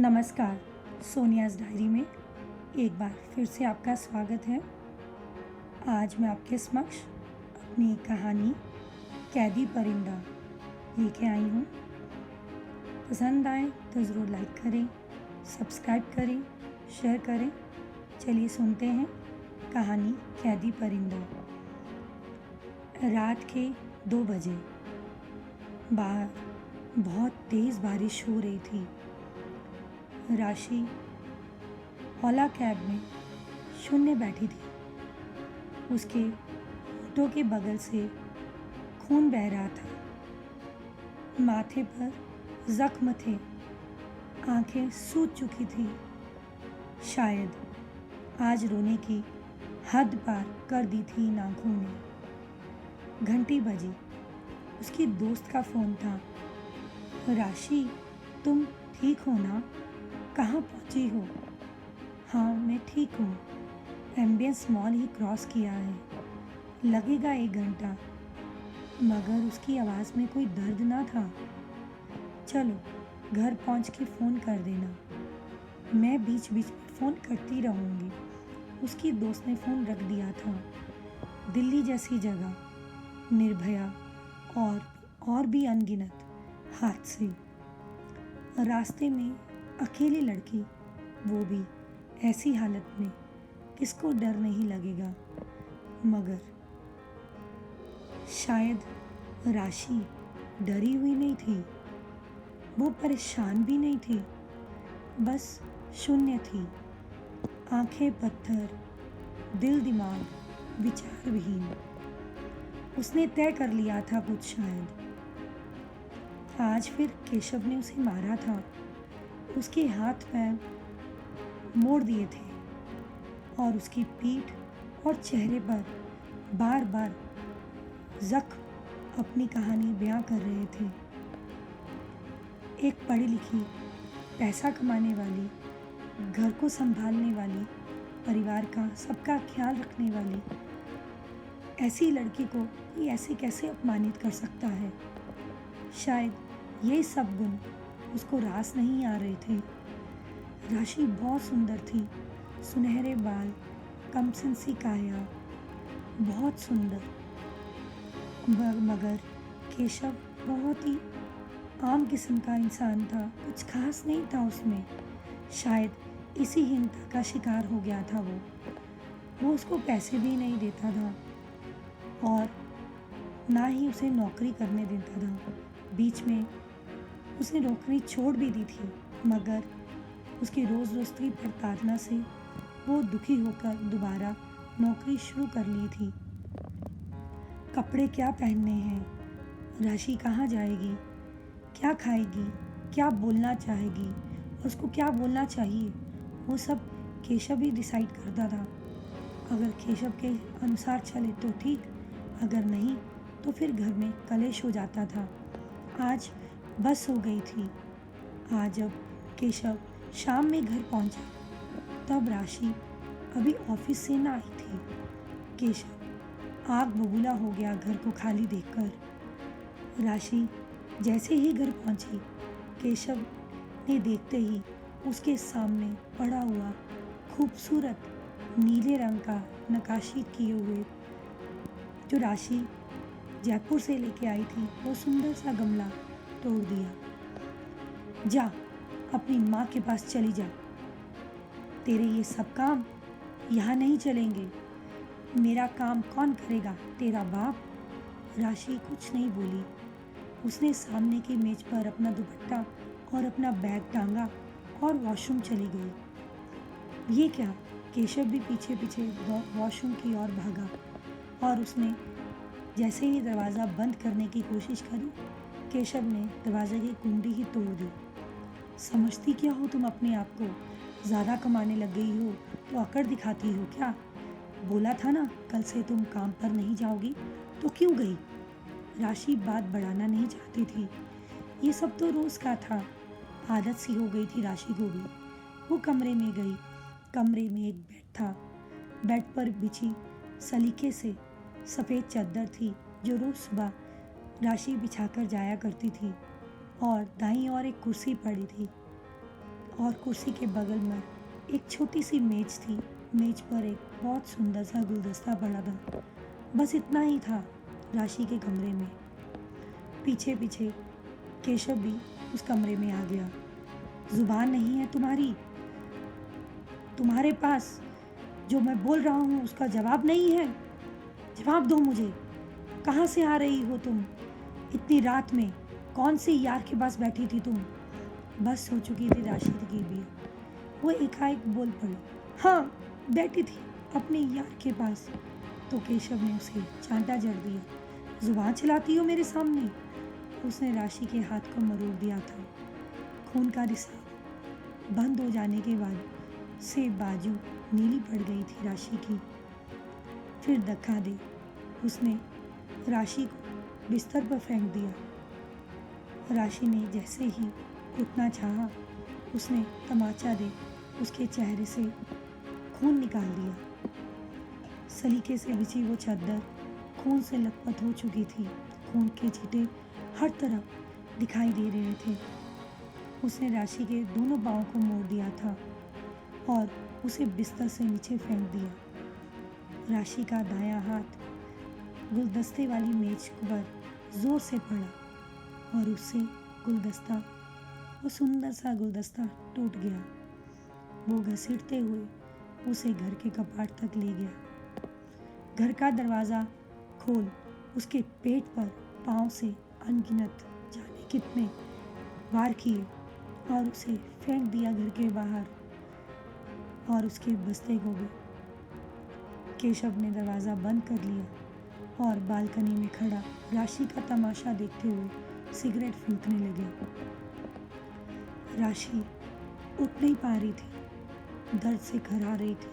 नमस्कार। सोनियाज़ डायरी में एक बार फिर से आपका स्वागत है। आज मैं आपके समक्ष अपनी एक कहानी कैदी परिंदा लेके आई हूँ। पसंद आए तो ज़रूर लाइक करें, सब्सक्राइब करें, शेयर करें। चलिए सुनते हैं कहानी कैदी परिंदा। रात के 2 बजे बाहर बहुत तेज़ बारिश हो रही थी। राशि ओला कैब में शून्य बैठी थी। उसके होठों के बगल से खून बह रहा था। माथे पर जख्म थे, आंखें सूज चुकी थी। शायद आज रोने की हद पार कर दी थी इन आंखों ने। घंटी बजी। उसकी दोस्त का फ़ोन था। राशि, तुम ठीक हो ना? कहाँ पहुँची हो? हाँ, मैं ठीक हूँ। एम्बियंस मॉल ही क्रॉस किया है, लगेगा 1 घंटा। मगर उसकी आवाज़ में कोई दर्द ना था। चलो, घर पहुँच के फ़ोन कर देना। मैं बीच बीच में फ़ोन करती रहूँगी। उसकी दोस्त ने फ़ोन रख दिया था। दिल्ली जैसी जगह, निर्भया और भी अनगिनत हादसे। रास्ते में अकेली लड़की, वो भी ऐसी हालत में, किसको डर नहीं लगेगा। मगर शायद राशि डरी हुई नहीं थी, वो परेशान भी नहीं थी, बस शून्य थी। आंखें पत्थर, दिल दिमाग विचार विहीन। उसने तय कर लिया था कुछ शायद। आज फिर केशव ने उसे मारा था। उसके हाथ पैर मोड़ दिए थे और उसकी पीठ और चेहरे पर बार बार जख्म अपनी कहानी बयां कर रहे थे। एक पढ़ी लिखी, पैसा कमाने वाली, घर को संभालने वाली, परिवार का सबका ख्याल रखने वाली ऐसी लड़की को कोई ऐसे कैसे अपमानित कर सकता है। शायद ये सब गुण उसको रास नहीं आ रहे थे। राशि बहुत सुंदर थी। सुनहरे बाल, कमसिन सी काया, बहुत सुंदर। मगर केशव बहुत ही आम किस्म का इंसान था। कुछ खास नहीं था उसमें। शायद इसी हीनता का शिकार हो गया था वो उसको पैसे भी नहीं देता था और ना ही उसे नौकरी करने देता था। बीच में उसने नौकरी छोड़ भी दी थी, मगर उसकी रोज़ रोज़ की प्रताड़ना से वो दुखी होकर दोबारा नौकरी शुरू कर ली थी। कपड़े क्या पहनने हैं, राशि कहाँ जाएगी, क्या खाएगी, क्या बोलना चाहेगी, उसको क्या बोलना चाहिए, वो सब केशव ही डिसाइड करता था। अगर केशव के अनुसार चले तो ठीक, अगर नहीं तो फिर घर में कलेश हो जाता था। आज बस हो गई थी। आज जब केशव शाम में घर पहुंचा, तब राशि अभी ऑफिस से ना आई थी। केशव आग बबूला हो गया घर को खाली देखकर। राशि जैसे ही घर पहुंची, केशव ने देखते ही उसके सामने पड़ा हुआ खूबसूरत नीले रंग का नक्काशी किए हुए, जो राशि जयपुर से लेके आई थी, वो सुंदर सा गमला तोड़ दिया। जा, अपनी माँ के पास चली जा। तेरे ये सब काम यहाँ नहीं चलेंगे। मेरा काम कौन करेगा, तेरा बाप? राशि कुछ नहीं बोली। उसने सामने की मेज पर अपना दुपट्टा और अपना बैग टांगा और वॉशरूम चली गई। ये क्या? केशव भी पीछे पीछे वॉशरूम की ओर भागा और उसने जैसे ही दरवाज़ा बंद करने की कोशिश करी, केशव ने दरवाजे की कुंडी ही तोड़ दी। समझती क्या हो तुम अपने आप को? ज़्यादा कमाने लग गई हो तो अकड़ दिखाती हो क्या? बोला था ना कल से तुम काम पर नहीं जाओगी, तो क्यों गई? राशि बात बढ़ाना नहीं चाहती थी। ये सब तो रोज़ का था, आदत सी हो गई थी राशि को भी। वो कमरे में गई। कमरे में एक बेड था। बेड पर बिछी सलीके से सफ़ेद चादर थी, जो रोज़ सुबह राशि बिछाकर जाया करती थी। और दाईं ओर एक कुर्सी पड़ी थी और कुर्सी के बगल में एक छोटी सी मेज थी। मेज पर एक बहुत सुंदर सा गुलदस्ता पड़ा था। बस इतना ही था राशि के कमरे में। पीछे पीछे केशव भी उस कमरे में आ गया। जुबान नहीं है तुम्हारे पास? जो मैं बोल रहा हूँ उसका जवाब नहीं है? जवाब दो मुझे। कहाँ से आ रही हो तुम? इतनी रात में कौन से यार के पास बैठी थी तुम? बस हो चुकी थी राशिद की भी। वो एकाएक बोल पड़ी, हाँ बैठी थी अपने यार के पास। तो केशव ने उसे चांटा जड़ दिया, जुबान चलाती हो मेरे सामने? उसने राशि के हाथ को मरोड़ दिया था। खून का रिसाव बंद हो जाने के बाद से बाजू नीली पड़ गई थी राशि की। फिर धक्का दे उसने राशि को बिस्तर पर फेंक दिया। राशि ने जैसे ही उठना चाहा, उसने तमाचा दे उसके चेहरे से खून निकाल दिया। सलीके से बिछी वो चादर खून से लथपथ हो चुकी थी। खून के छींटे हर तरफ दिखाई दे रहे थे। उसने राशि के दोनों पाँव को मोड़ दिया था और उसे बिस्तर से नीचे फेंक दिया। राशि का दायां हाथ गुलदस्ते वाली मेज पर जोर से पड़ा और उससे वो सुंदर सा गुलदस्ता टूट गया। वो घसीटते हुए उसे घर के कपाट तक ले गया। घर का दरवाज़ा खोल उसके पेट पर पाँव से अनगिनत जाने कितने वार किए और उसे फेंक दिया घर के बाहर और उसके बस्ते को भी। केशव ने दरवाज़ा बंद कर लिया और बालकनी में खड़ा राशि का तमाशा देखते हुए सिगरेट फूंकने लगे। राशि उठ नहीं पा रही थी, दर्द से घबरा रही थी,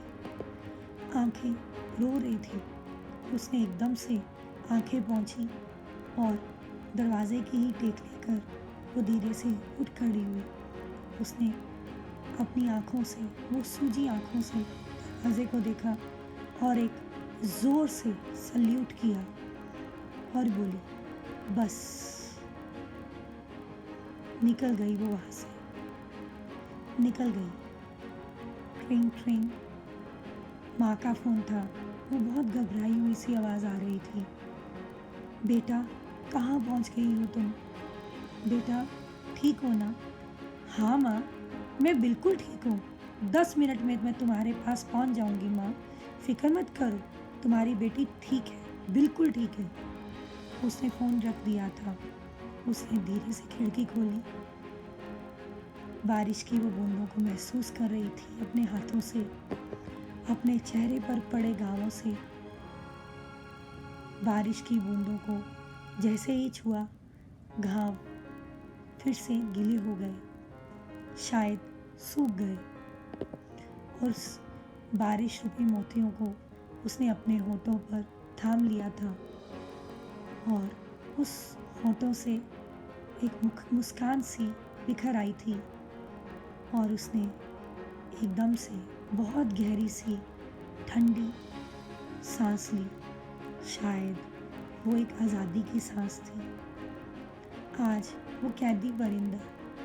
आंखें रो रही थी। उसने एकदम से आंखें पोंछी और दरवाजे की ही टेक लेकर वो धीरे से उठ खड़ी हुई। उसने अपनी आंखों से, वो सूजी आंखों से दरवाजे को देखा और एक जोर से सल्यूट किया और बोली, बस। निकल गई वो वहां से, निकल गई। ट्रिंग ट्रिंग माँ का फ़ोन था। वो बहुत घबराई हुई सी आवाज़ आ रही थी। बेटा कहाँ पहुँच गई हो तुम? बेटा ठीक हो ना? हाँ माँ मैं बिल्कुल ठीक हूँ। 10 मिनट में मैं तुम्हारे पास पहुँच जाऊँगी माँ, फिक्र मत करो। तुम्हारी बेटी ठीक है, बिल्कुल ठीक है। उसने फ़ोन रख दिया था। उसने धीरे से खिड़की खोली। बारिश की वो बूंदों को महसूस कर रही थी अपने हाथों से, अपने चेहरे पर पड़े घावों से। बारिश की बूंदों को जैसे ही छुआ, घाव फिर से गीले हो गए, शायद सूख गए। और उस बारिश रूपी मोतियों को उसने अपने होठों पर थाम लिया था और उस होठों से एक मुस्कान सी बिखर आई थी और उसने एकदम से बहुत गहरी सी ठंडी सांस ली। शायद वो एक आज़ादी की सांस थी। आज वो कैदी परिंदा